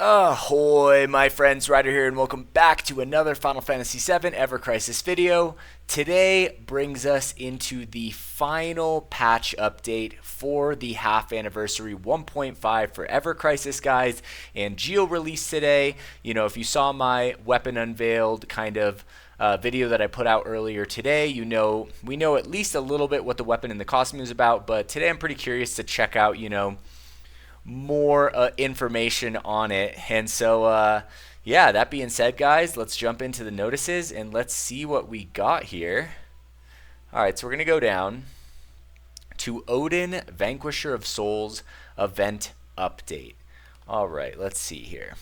Ahoy, my friends, Ryder here, and welcome back to another Final Fantasy VII Ever Crisis video. Today brings us into the final patch update for the half anniversary 1.5 for Ever Crisis, guys. Angeal released today. You know, if you saw my weapon unveiled kind of video that I put out earlier today, we know at least a little bit what the weapon and the costume is about, but today I'm pretty curious to check out, more information on it. And so yeah, that being said, guys, let's jump into the notices and let's see what we got here. Alright, so we're gonna go down to Odin Vanquisher of Souls event update. Alright, let's see here.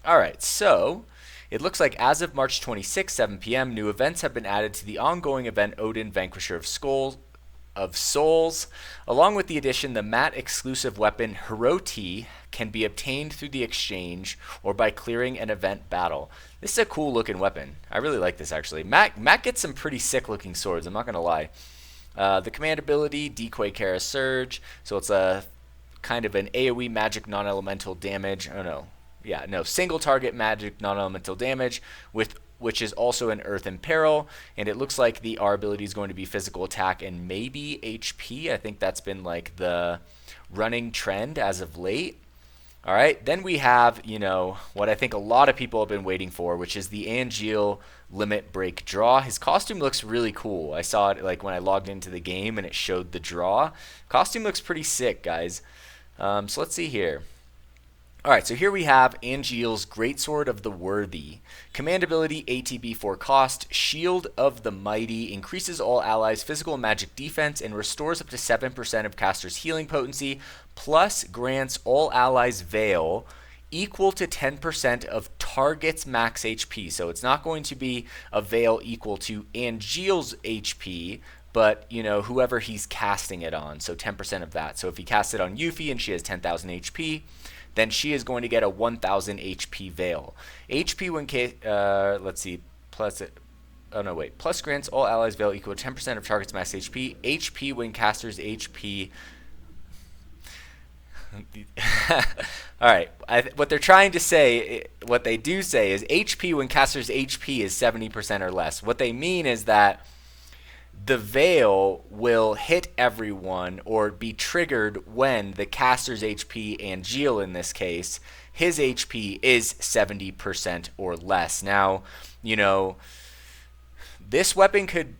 Alright, so it looks like as of March 26, 7 p.m., new events have been added to the ongoing event Odin Vanquisher of Souls. Along with the addition, the mat exclusive weapon Hiroti can be obtained through the exchange or by clearing an event battle. This is a cool looking weapon. I really like this actually. Matt gets some pretty sick looking swords, I'm not gonna lie. The command ability, Decoy Kara Surge, so it's a kind of an AoE magic non-elemental damage. Single target magic non-elemental damage which is also an Earth in Peril, and it looks like the R ability is going to be physical attack and maybe HP. I think that's been like the running trend as of late. All right, then we have, what I think a lot of people have been waiting for, which is the Angeal limit break draw. His costume looks really cool. I saw it like when I logged into the game and it showed the draw. Costume looks pretty sick, guys. So let's see here. Alright, so here we have Angeal's Greatsword of the Worthy. Command ability, ATB for cost, Shield of the Mighty, increases all allies' physical and magic defense and restores up to 7% of caster's healing potency, plus grants all allies Veil equal to 10% of target's max HP. So it's not going to be a Veil equal to Angeal's HP, but, whoever he's casting it on, so 10% of that. So if he casts it on Yuffie and she has 10,000 HP, then she is going to get a 1,000 HP Veil. HP when plus grants all allies Veil equal to 10% of target's max HP. HP when caster's HP. Alright, what they're trying to say, what they do say is HP when caster's HP is 70% or less. What they mean is that the Veil will hit everyone or be triggered when the caster's HP, Angeal in this case, his HP is 70% or less. Now, this weapon could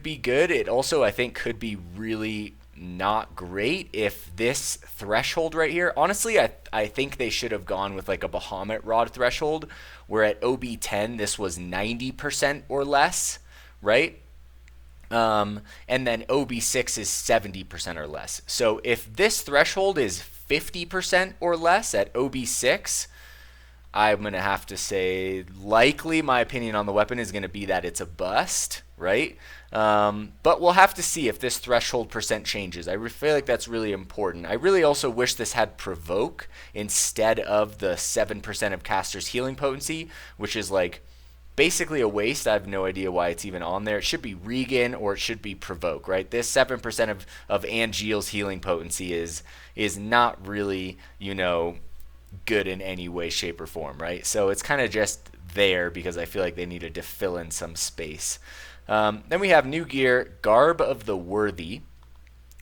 be good. It also, I think, could be really not great if this threshold right here. Honestly, I think they should have gone with like a Bahamut Rod threshold, where at OB10 this was 90% or less, right? And then OB6 is 70% or less. So if this threshold is 50% or less at OB6, I'm going to have to say likely my opinion on the weapon is going to be that it's a bust, right? But we'll have to see if this threshold percent changes. I feel like that's really important. I really also wish this had Provoke instead of the 7% of caster's healing potency, which is like basically a waste. I have no idea why it's even on there. It should be Regan or it should be Provoke, right? This 7% of Angeal's healing potency is not really, good in any way, shape, or form, right? So it's kind of just there because I feel like they needed to fill in some space. Then we have new gear, Garb of the Worthy,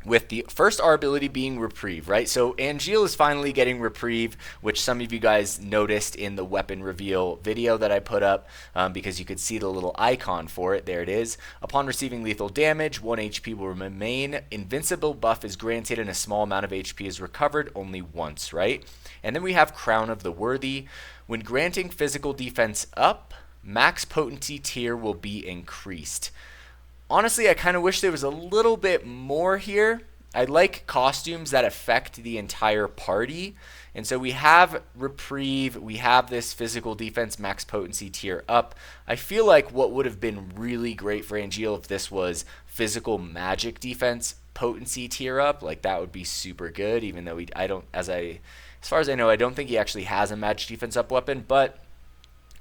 with the first R ability being Reprieve, right? So Angeal is finally getting Reprieve, which some of you guys noticed in the weapon reveal video that I put up, because you could see the little icon for it. There it is. Upon receiving lethal damage, 1 HP will remain. Invincible buff is granted and a small amount of HP is recovered only once, right? And then we have Crown of the Worthy. When granting physical defense up, max potency tier will be increased. Honestly, I kind of wish there was a little bit more here. I like costumes that affect the entire party. And so we have Reprieve, we have this physical defense max potency tier up. I feel like what would have been really great for Angeal if this was physical magic defense potency tier up, like that would be super good, even though as far as I know, I don't think he actually has a magic defense up weapon, but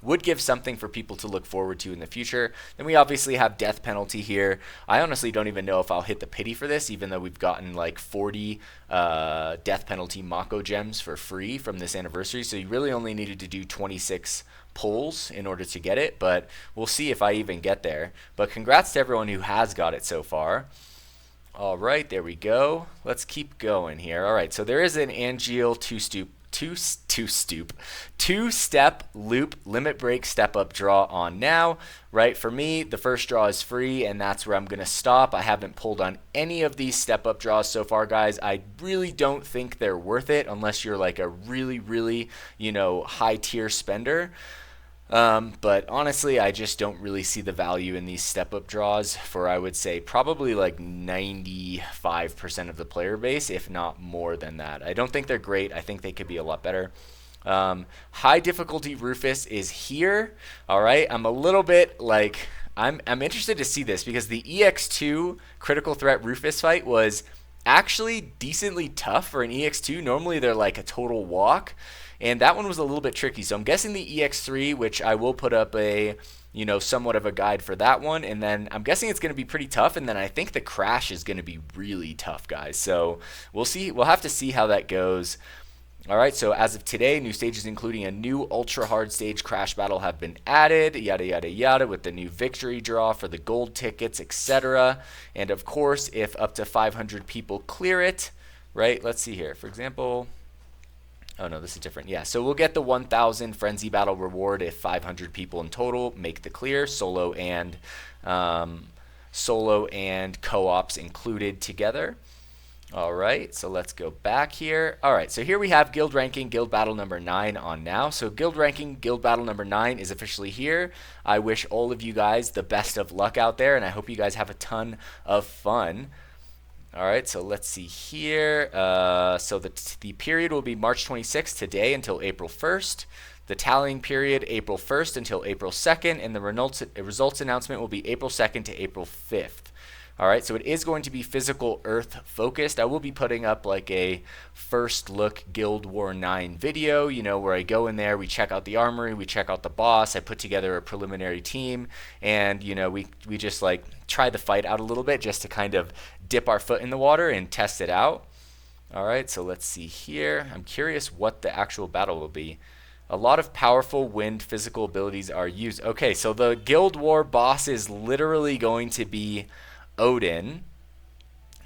would give something for people to look forward to in the future. Then we obviously have death penalty here. I honestly don't even know if I'll hit the pity for this, even though we've gotten like 40 death penalty Mako gems for free from this anniversary. So you really only needed to do 26 pulls in order to get it, but we'll see if I even get there. But congrats to everyone who has got it so far. All right, there we go. Let's keep going here. All right, so there is an Angeal two-step loop limit break step up draw on now. Right, for me, the first draw is free, and that's where I'm going to stop. I haven't pulled on any of these step up draws so far, guys. I really don't think they're worth it unless you're like a really, high tier spender. But honestly, I just don't really see the value in these step-up draws for, I would say, probably like 95% of the player base, if not more than that. I don't think they're great. I think they could be a lot better. High difficulty Rufus is here. All right, I'm a little bit like, I'm interested to see this because the EX2 critical threat Rufus fight was actually decently tough for an EX2. Normally they're like a total walk. And that one was a little bit tricky. So I'm guessing the EX3, which I will put up a, somewhat of a guide for that one. And then I'm guessing it's going to be pretty tough. And then I think the Crash is going to be really tough, guys. So we'll see. We'll have to see how that goes. All right, so as of today, new stages including a new ultra hard stage Crash battle have been added, yada, yada, yada, with the new victory draw for the gold tickets, etc. And of course, if up to 500 people clear it, right? Let's see here. For example... Oh, no, this is different. Yeah, so we'll get the 1,000 Frenzy Battle reward if 500 people in total make the clear, solo and co-ops included together. All right, so let's go back here. All right, so here we have Guild Ranking Guild Battle number 9 on now. So Guild Ranking Guild Battle number 9 is officially here. I wish all of you guys the best of luck out there, and I hope you guys have a ton of fun. All right, so let's see here. So the period will be March 26th today until April 1st. The tallying period, April 1st until April 2nd. And the results announcement will be April 2nd to April 5th. All right, so it is going to be physical Earth focused. I will be putting up like a first look Guild War 9 video, where I go in there, we check out the armory, we check out the boss, I put together a preliminary team, and, we just like try the fight out a little bit just to kind of dip our foot in the water and test it out. All right, so let's see here. I'm curious what the actual battle will be. A lot of powerful wind physical abilities are used. Okay, so the Guild War boss is literally going to be Odin,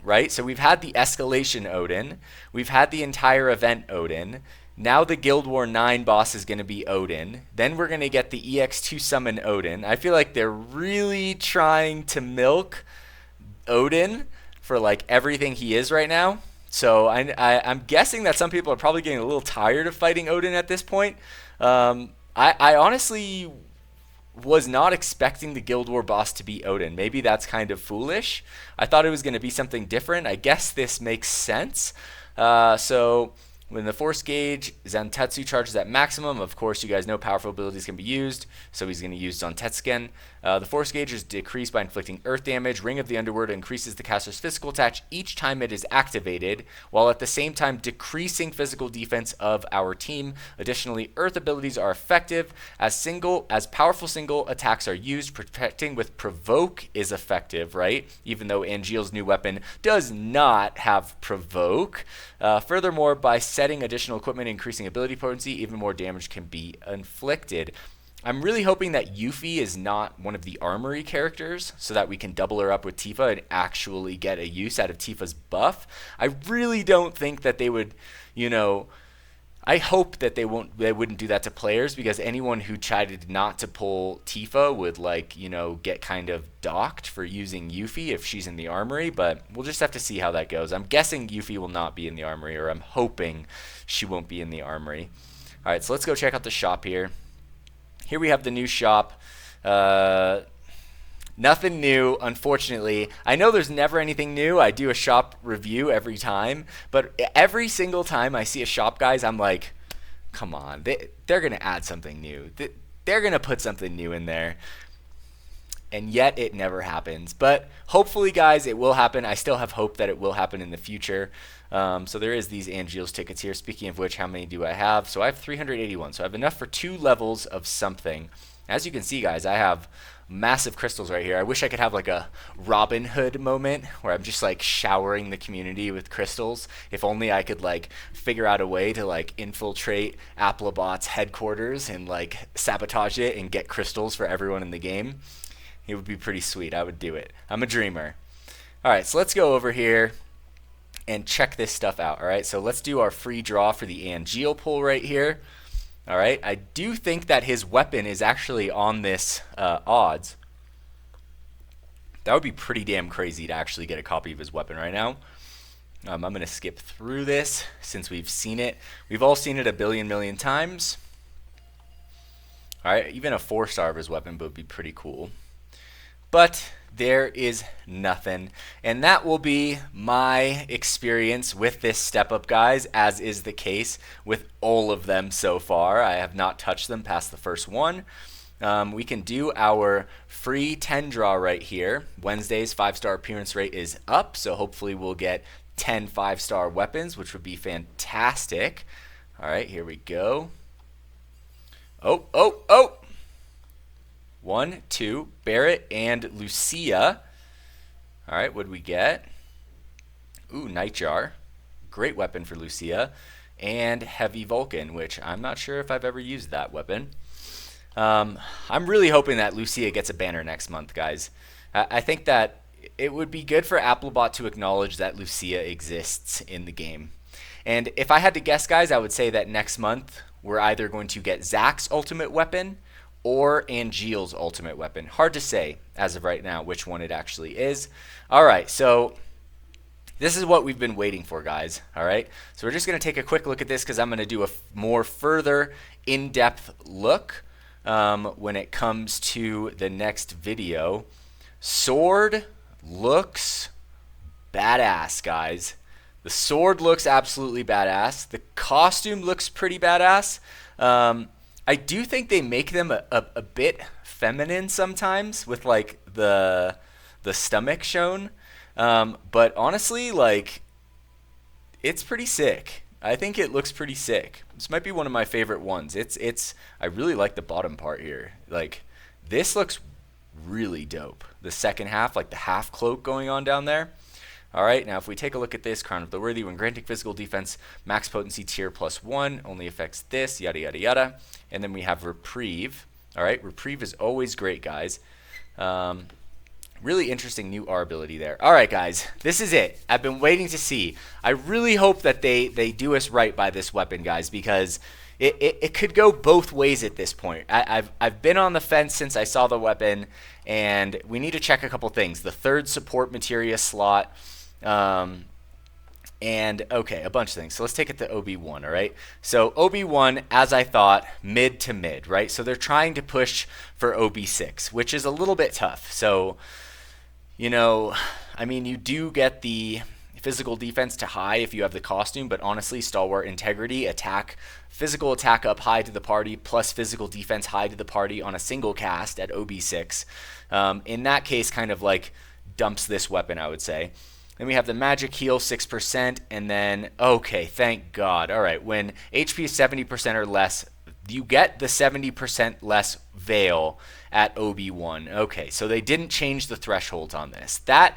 right? So we've had the escalation Odin. We've had the entire event Odin. Now the Guild War 9 boss is going to be Odin. Then we're going to get the EX2 summon Odin. I feel like they're really trying to milk Odin for like everything he is right now. So I'm guessing that some people are probably getting a little tired of fighting Odin at this point. I honestly was not expecting the Guild War boss to be Odin. Maybe that's kind of foolish. I thought it was going to be something different. I guess this makes sense. So when the force gauge Zantetsu charges at maximum, of course you guys know powerful abilities can be used, so he's going to use Zantetsuken. The force gauge is decreased by inflicting earth damage. Ring of the Underworld increases the caster's physical attack each time it is activated, while at the same time decreasing physical defense of our team. Additionally, earth abilities are effective as powerful single attacks are used. Protecting with provoke is effective, right? Even though Angeal's new weapon does not have provoke. Furthermore, by setting additional equipment increasing ability potency, even more damage can be inflicted. I'm really hoping that Yuffie is not one of the armory characters so that we can double her up with Tifa and actually get a use out of Tifa's buff. I really don't think that they would, I hope that they wouldn't do that to players, because anyone who tried not to pull Tifa would get kind of docked for using Yuffie if she's in the armory, but we'll just have to see how that goes. I'm guessing Yuffie will not be in the armory, or I'm hoping she won't be in the armory. All right, so let's go check out the shop here. Here we have the new shop. Nothing new, unfortunately. I know there's never anything new. I do a shop review every time, but every single time I see a shop, guys, I'm like, come on, they're going to add something new. They're going to put something new in there. And yet it never happens. But hopefully, guys, it will happen. I still have hope that it will happen in the future. So there is these Angeal's tickets here. Speaking of which, how many do I have? So I have 381. So I have enough for 2 levels of something. As you can see, guys, I have massive crystals right here. I wish I could have like a Robin Hood moment where I'm just like showering the community with crystals. If only I could like figure out a way to like infiltrate Applebot's headquarters and like sabotage it and get crystals for everyone in the game. It would be pretty sweet. I would do it. I'm a dreamer. All right, so let's go over here and check this stuff out. All right, so let's do our free draw for the Angeal pull right here. All right, I do think that his weapon is actually on this odds. That would be pretty damn crazy to actually get a copy of his weapon right now. I'm going to skip through this since we've seen it. We've all seen it a billion million times. All right, even a 4-star of his weapon would be pretty cool. But there is nothing. And that will be my experience with this step up, guys, as is the case with all of them so far. I have not touched them past the first one. We can do our free 10 draw right here. Wednesday's 5-star appearance rate is up, so hopefully we'll get 10 5-star weapons, which would be fantastic. All right, here we go. Oh. 1, 2, Barrett and Lucia. All right, what do we get? Ooh, Nightjar. Great weapon for Lucia. And Heavy Vulcan, which I'm not sure if I've ever used that weapon. I'm really hoping that Lucia gets a banner next month, guys. I think that it would be good for Applebot to acknowledge that Lucia exists in the game. And if I had to guess, guys, I would say that next month we're either going to get Zach's ultimate weapon or Angeal's ultimate weapon. Hard to say as of right now which one it actually is. All right, so this is what we've been waiting for, guys. All right, so we're just going to take a quick look at this because I'm going to do a more further in-depth look when it comes to the next video. Sword looks badass, guys. The sword looks absolutely badass. The costume looks pretty badass. I do think they make them a bit feminine sometimes with like the stomach shown, but honestly, like, it's pretty sick. I think it looks pretty sick. This might be one of my favorite ones. I really like the bottom part here. Like, this looks really dope. The second half, like the half cloak going on down there. All right, now if we take a look at this, Crown of the Worthy, when granting physical defense, max potency tier +1, only affects this, yada, yada, yada. And then we have Reprieve. All right, Reprieve is always great, guys. Really interesting new R ability there. All right, guys, this is it. I've been waiting to see. I really hope that they do us right by this weapon, guys, because it could go both ways at this point. I've been on the fence since I saw the weapon, and we need to check a couple things. The 3rd support materia slot, and okay, a bunch of things. So let's take it to OB1, all right? So OB1, as I thought, mid to mid, right? So they're trying to push for OB6, which is a little bit tough. So, you know, I mean, you do get the physical defense to high if you have the costume, but honestly, stalwart integrity, attack, physical attack up high to the party, plus physical defense high to the party on a single cast at OB6. In that case, kind of like dumps this weapon, I would say. Then we have the magic heal 6%, and then, okay, thank God. All right, when HP is 70% or less, you get the 70% less veil at OB1. Okay, so they didn't change the thresholds on this. That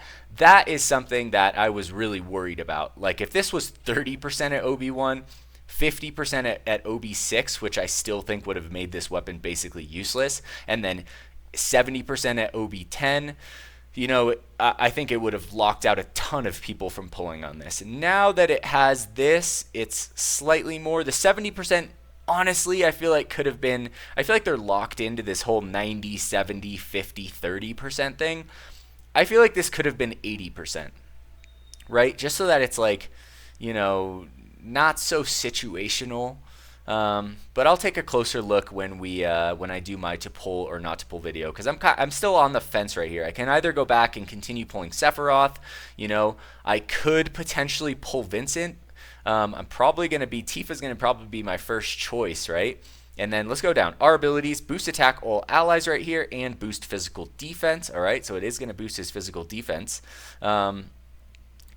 is something that I was really worried about. Like, if this was 30% at OB1, 50% at OB6, which I still think would have made this weapon basically useless, and then 70% at OB10, you know, I think it would have locked out a ton of people from pulling on this. And now that it has this, it's slightly more. The 70%, honestly, I feel like could have been, I feel like they're locked into this whole 90, 70, 50, 30% thing. I feel like this could have been 80%, right? Just so that it's like, you know, not so situational. But I'll take a closer look when I do my to pull or not to pull video, because I'm still on the fence right here. I can either go back and continue pulling Sephiroth. You know, I could potentially pull Vincent. I'm probably going to be, Tifa's going to probably be my first choice, right? And then let's go down. Our abilities, boost attack all allies right here, and boost physical defense. All right, so it is going to boost his physical defense.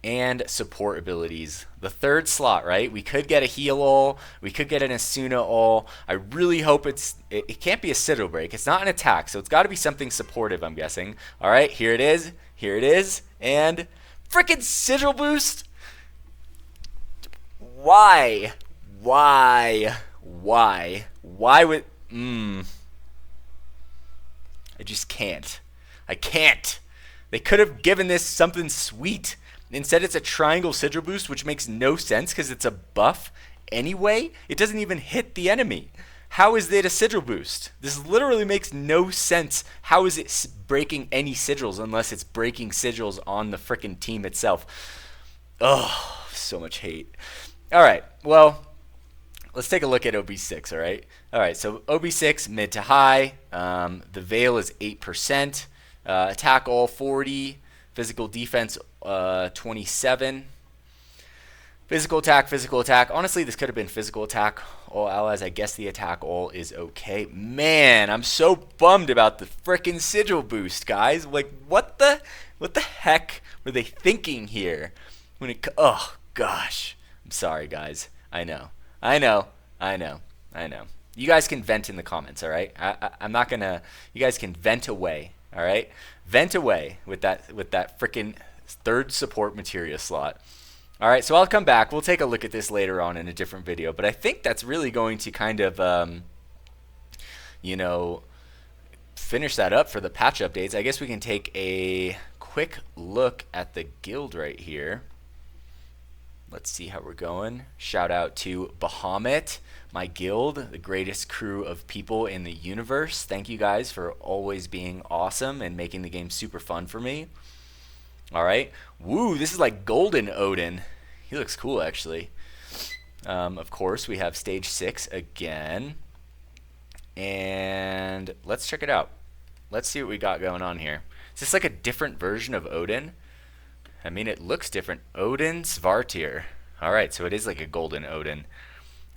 and support abilities. The third slot, right? We could get a heal all, we could get an Asuna all. I really hope it can't be a Citadel break. It's not an attack, so it's got to be something supportive, I'm guessing. All right, here it is. Here it is. And freaking Sigil boost. Why? Why would I just can't. I can't. They could have given this something sweet. Instead, it's a triangle Sigil boost, which makes no sense because it's a buff anyway. It doesn't even hit the enemy. How is it a Sigil boost? This literally makes no sense. How is it breaking any sigils unless it's breaking sigils on the frickin' team itself? Oh, so much hate. All right, well, let's take a look at OB6, all right? All right, so OB6, mid to high. The Veil is 8%. Attack all 40. Physical defense 27. Physical attack. Honestly, this could have been physical attack. All allies, I guess the attack all is okay. Man, I'm so bummed about the frickin' Sigil boost, guys. Like, what the heck were they thinking here? Oh, gosh. I'm sorry, guys. I know. You guys can vent in the comments, all right? I'm not gonna. You guys can vent away, all right? Vent away with that frickin' third support materia slot. All right, so I'll come back. We'll take a look at this later on in a different video, but I think that's really going to kind of, finish that up for the patch updates. I guess we can take a quick look at the guild right here. Let's see how we're going. Shout out to Bahamut, my guild, the greatest crew of people in the universe. Thank you guys for always being awesome and making the game super fun for me. All right. Woo, this is like Golden Odin. He looks cool, actually. Of course, we have stage 6 again. And let's check it out. Let's see what we got going on here. Is this like a different version of Odin? I mean, it looks different. Odin Svartir. All right, so it is like a Golden Odin.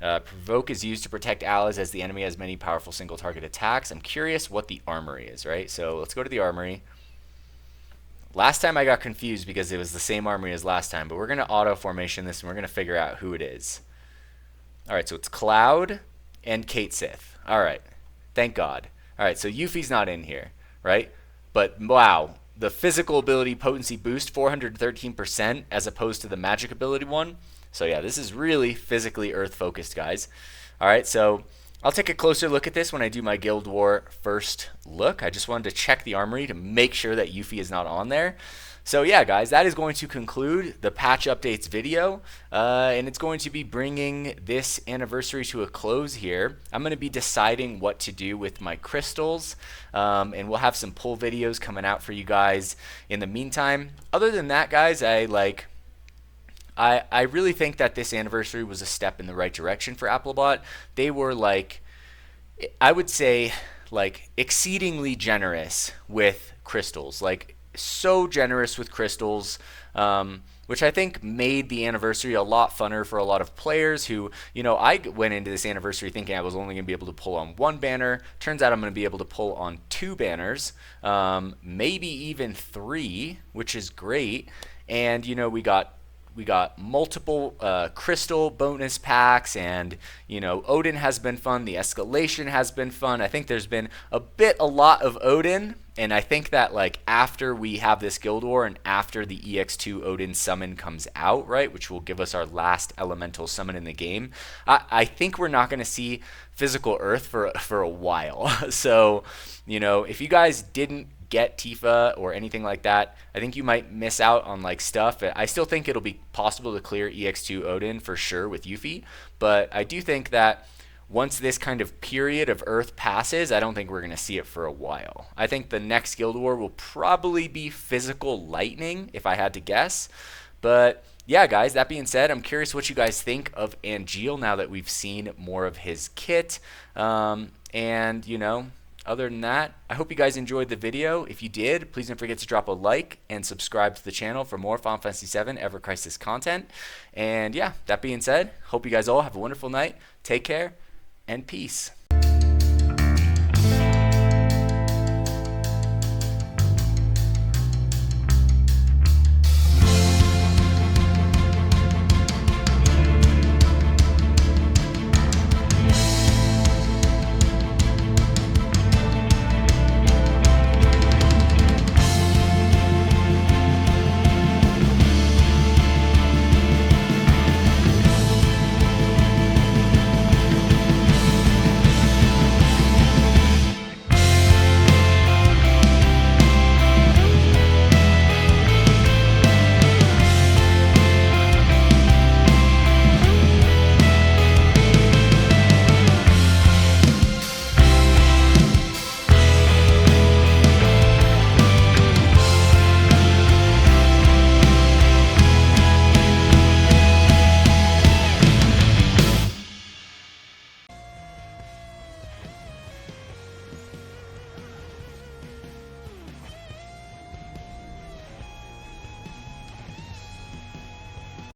Provoke is used to protect allies as the enemy has many powerful single target attacks. I'm curious what the armory is, right? So let's go to the armory. Last time I got confused because it was the same armory as last time, but we're going to auto formation this and we're going to figure out who it is. All right, so it's Cloud and Kate Sith. All right, thank God. All right, so Yuffie's not in here, right? But wow, the physical ability potency boost 413% as opposed to the magic ability one. So yeah, this is really physically earth focused, guys. All right, so I'll take a closer look at this when I do my Guild War first look. I just wanted to check the armory to make sure that Yuffie is not on there. So yeah, guys, that is going to conclude the patch updates video, and it's going to be bringing this anniversary to a close here. I'm going to be deciding what to do with my crystals, and we'll have some pull videos coming out for you guys in the meantime. Other than that, guys, I really think that this anniversary was a step in the right direction for Applebot. They were like, I would say, like exceedingly generous with crystals, like so generous with crystals, which I think made the anniversary a lot funner for a lot of players who, I went into this anniversary thinking I was only going to be able to pull on one banner. Turns out I'm going to be able to pull on 2 banners, maybe even 3, which is great. And, we got multiple crystal bonus packs, and Odin has been fun. The escalation has been fun. I think there's been a lot of Odin, and I think that like after we have this Guild War and after the EX2 Odin summon comes out, right, which will give us our last elemental summon in the game, I think we're not going to see physical Earth for a while. So if you guys didn't get Tifa or anything like that, I think you might miss out on like stuff. I still think it'll be possible to clear EX2 Odin for sure with Yuffie, but I do think that once this kind of period of Earth passes, I don't think we're going to see it for a while. I think the next Guild War will probably be physical lightning, if I had to guess. But yeah, guys, that being said, I'm curious what you guys think of Angeal now that we've seen more of his kit. Other than that, I hope you guys enjoyed the video. If you did, please don't forget to drop a like and subscribe to the channel for more Final Fantasy VII Ever Crisis content. And yeah, that being said, hope you guys all have a wonderful night. Take care and peace.